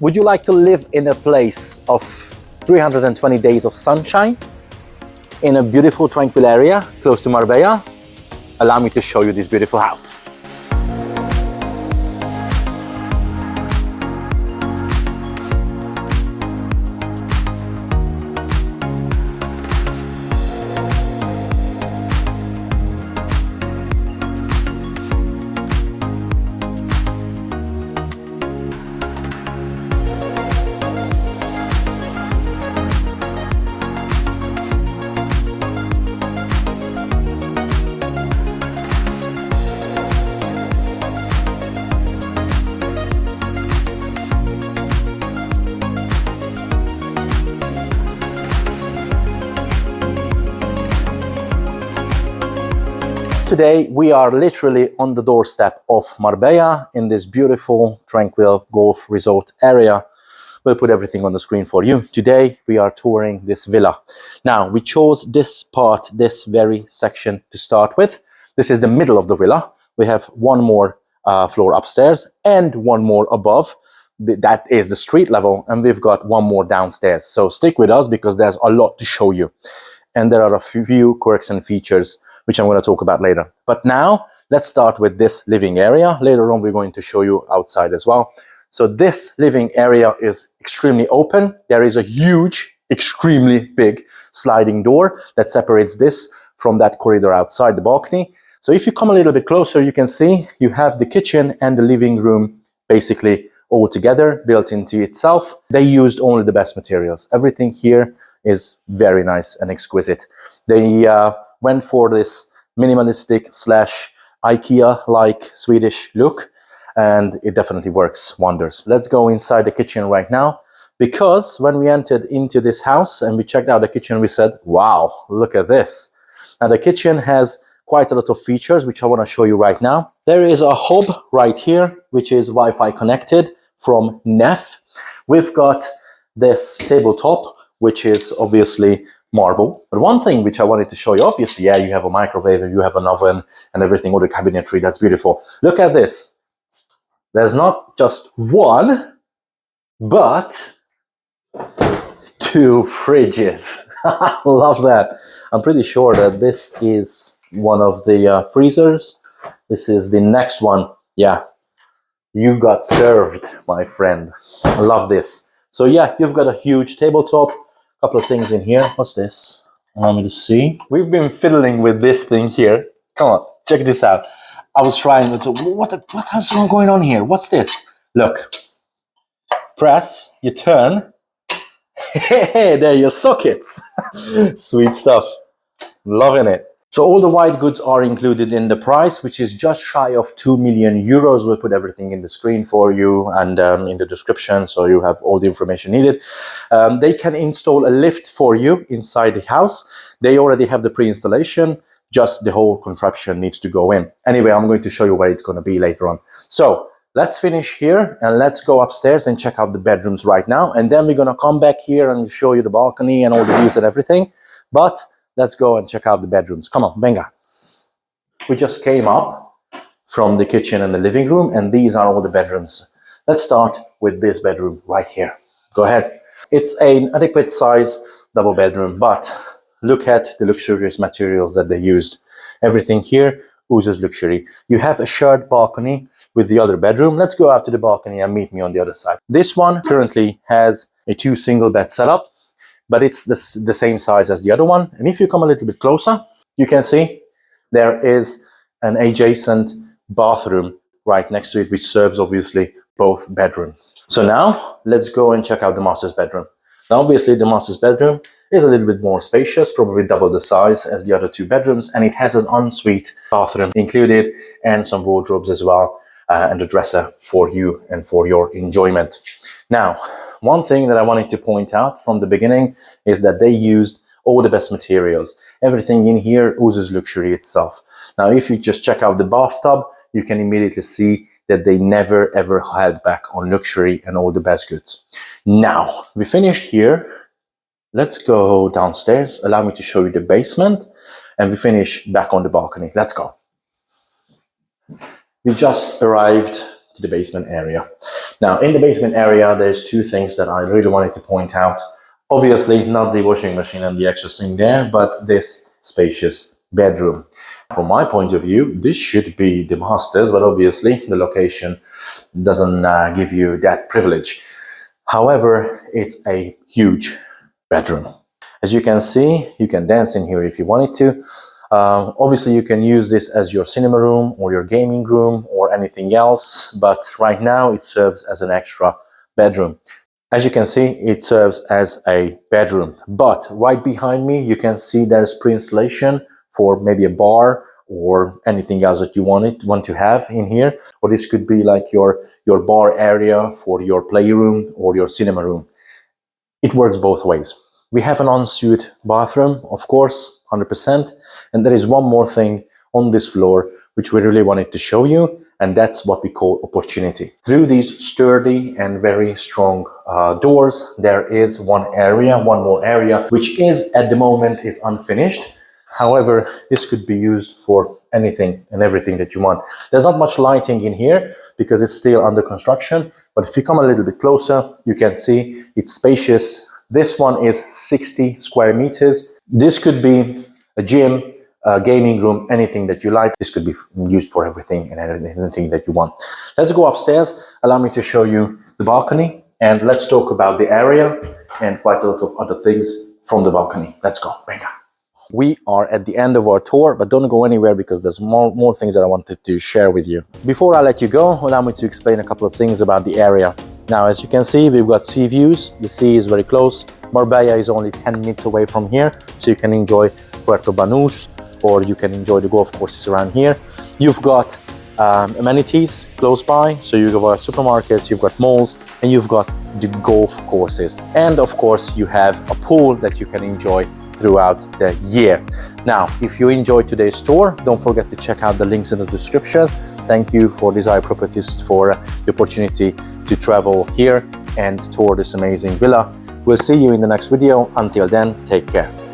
Would you like to live in a place of 320 days of sunshine in a beautiful, tranquil area close to Marbella? Allow me to show you this beautiful house. Today we are literally on the doorstep of Marbella in this beautiful, tranquil golf resort area. We'll put everything on the screen for you. Today we are touring this villa. Now we chose this part, this very section to start with. This is the middle of the villa. We have one more floor upstairs and one more above. That is the street level, and we've got one more downstairs. So stick with us because there's a lot to show you. And there are a few quirks and features which I'm going to talk about later. But now let's start with this living area. Later on, we're going to show you outside as well. So this living area is extremely open. There is a huge, extremely big sliding door that separates this from that corridor outside the balcony. So if you come a little bit closer, you can see you have the kitchen and the living room basically all together, built into itself. They used only the best materials. Everything here is very nice and exquisite. They went for this minimalistic / IKEA-like Swedish look, and it definitely works wonders. Let's go inside the kitchen right now, because when we entered into this house and we checked out the kitchen, we said, wow, look at this. Now the kitchen has quite a lot of features, which I want to show you right now. There is a hob right here, which is Wi-Fi connected from Neff. We've got this tabletop, which is obviously marble. But one thing which I wanted to show you, obviously, yeah, you have a microwave and you have an oven and everything, all the cabinetry, that's beautiful. Look at this. There's not just one, but two fridges. Love that. I'm pretty sure that this is one of the freezers. This is the next one. Yeah, you got served, my friend. I love this. So yeah, you've got a huge tabletop. Couple of things in here. What's this? Allow me to see. We've been fiddling with this thing here. Come on, check this out. I was trying to, what has going on here? What's this? Look, press, you turn. Hey, there are your sockets. Sweet stuff. Loving it. So all the white goods are included in the price, which is just shy of 2 million euros. We'll put everything in the screen for you and in the description, so you have all the information needed. They can install a lift for you inside the house. They already have the pre-installation, just the whole contraption needs to go in. Anyway, I'm going to show you where it's going to be later on. So let's finish here and let's go upstairs and check out the bedrooms right now. And then we're going to come back here and show you the balcony and all the views and everything. But let's go and check out the bedrooms. Come on, venga. We just came up from the kitchen and the living room, and these are all the bedrooms. Let's start with this bedroom right here. Go ahead. It's an adequate size double bedroom, but look at the luxurious materials that they used. Everything here oozes luxury. You have a shared balcony with the other bedroom. Let's go out to the balcony and meet me on the other side. This one currently has a 2 single bed setup, but it's the same size as the other one. And if you come a little bit closer, you can see there is an adjacent bathroom right next to it, which serves obviously both bedrooms. So now let's go and check out the master's bedroom. Now obviously the master's bedroom is a little bit more spacious, probably double the size as the other 2 bedrooms, and it has an ensuite bathroom included and some wardrobes as well, and a dresser for you and for your enjoyment. Now, one thing that I wanted to point out from the beginning is that they used all the best materials. Everything in here oozes luxury itself. Now, if you just check out the bathtub, you can immediately see that they never ever held back on luxury and all the best goods. Now, we finished here. Let's go downstairs. Allow me to show you the basement, and we finish back on the balcony. Let's go. We just arrived to the basement area. Now, in the basement area, there's two things that I really wanted to point out. Obviously, not the washing machine and the extra sink there, but this spacious bedroom. From my point of view, this should be the master's, but obviously the location doesn't give you that privilege. However, it's a huge bedroom. As you can see, you can dance in here if you wanted to. Obviously, you can use this as your cinema room or your gaming room or anything else, but right now it serves as an extra bedroom. As you can see, it serves as a bedroom, but right behind me, you can see there's pre-installation for maybe a bar or anything else that you want to have in here. Or this could be like your bar area for your playroom or your cinema room. It works both ways. We have an ensuite bathroom, of course, 100%. And there is one more thing on this floor which we really wanted to show you, and that's what we call opportunity. Through these sturdy and very strong doors, there is one more area, which is at the moment is unfinished. However, this could be used for anything and everything that you want. There's not much lighting in here because it's still under construction, but if you come a little bit closer, you can see it's spacious. This one is 60 square meters. This could be a gym, a gaming room, anything that you like. This could be used for everything and anything that you want. Let's go upstairs. Allow me to show you the balcony, and let's talk about the area and quite a lot of other things from the balcony. Let's go. Venga. We are at the end of our tour, but don't go anywhere because there's more things that I wanted to share with you. Before I let you go, allow me to explain a couple of things about the area. Now, as you can see, we've got sea views. The sea is very close. Marbella is only 10 minutes away from here, so you can enjoy Puerto Banús, or you can enjoy the golf courses around here. You've got amenities close by, so you've got supermarkets, you've got malls, and you've got the golf courses. And of course, you have a pool that you can enjoy throughout the year. Now, if you enjoyed today's tour, don't forget to check out the links in the description. Thank you for Desire Properties for the opportunity to travel here and tour this amazing villa. We'll see you in the next video. Until then, take care.